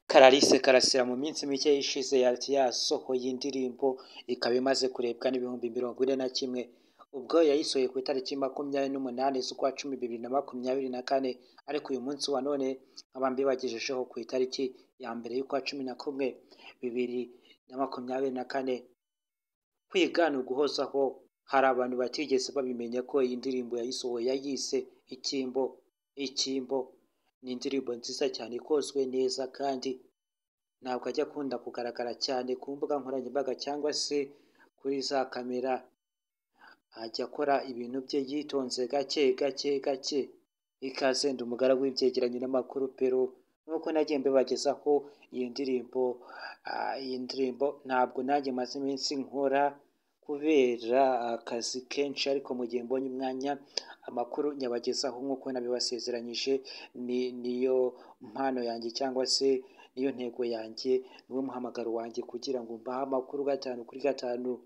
Clarisse Karasira mu minsi mike ishize yasohoye indirimbo ikaba imaze kurebwa n'ibihumbi 41 ubwo yayisohoye ku itariki 28 z'ukwa 10 2024 ariko uyu munsi wa none nkaba mbibagejejeho ku itariki ya mbere y'ukwa 11 2024 kwiga no guhozaho. Hari abantu batigeze babimenya ko iyi ndirimbo yayisohoye yayise Icyimbo ni indirimbo nziza cyane ikozwe neza kandi ntabwo ajya akunda kugaragara cyane ku mbuga nkoranyambaga cyangwa se kuri za kamera, ajya akora ibintu bye yitonze gake. Ikaze ndi umugaragu w'ibyegeranyo n'amakuru pero nk'uko nagiye mbibagezaho iyi ndirimbo ntabwo nanjye maze iminsi nkora kubera akazi kenshi, ariko mu gihe mbonye umwanya amakuru nyabagezaho nk'uko nabibasezeranyije. Niyo mpano yanjye cyangwa se niyo ntego yanjye, niwo muhamagaro wanjye kugira ngo mbahe amakuru 5 kuri 5.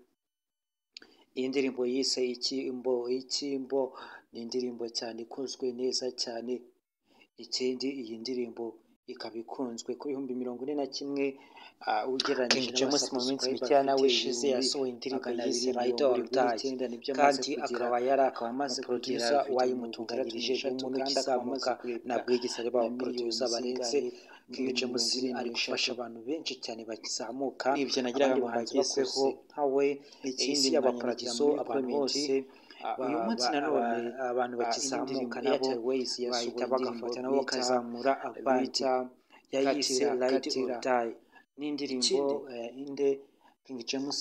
Iyi ndirimbo yise Icyimbo ni indirimbo cyane ikozwe neza cyane. Ikindi iyi ndirimbo ikaba ikunzwe ku bihumbi 41 ugereranyije James mu minsi mike nawe ishize yasohoye indirimbo yise Ride or Die kandi akaba amaze producer wayimutunganyirije umuntu ukizamuka na Bwigise ari ba producer barenze King James ari gufasha abantu benshi cyane bakizamuka. Ibyo nagiraga ngo mbagezeho nkawe ikindi y'aba producer abantu bose uyu munsi nanone abantu bakizamuka nabo bahita bagafata nabo bakazamura abandi. Yayise Ride or Die ni indirimbo inde King James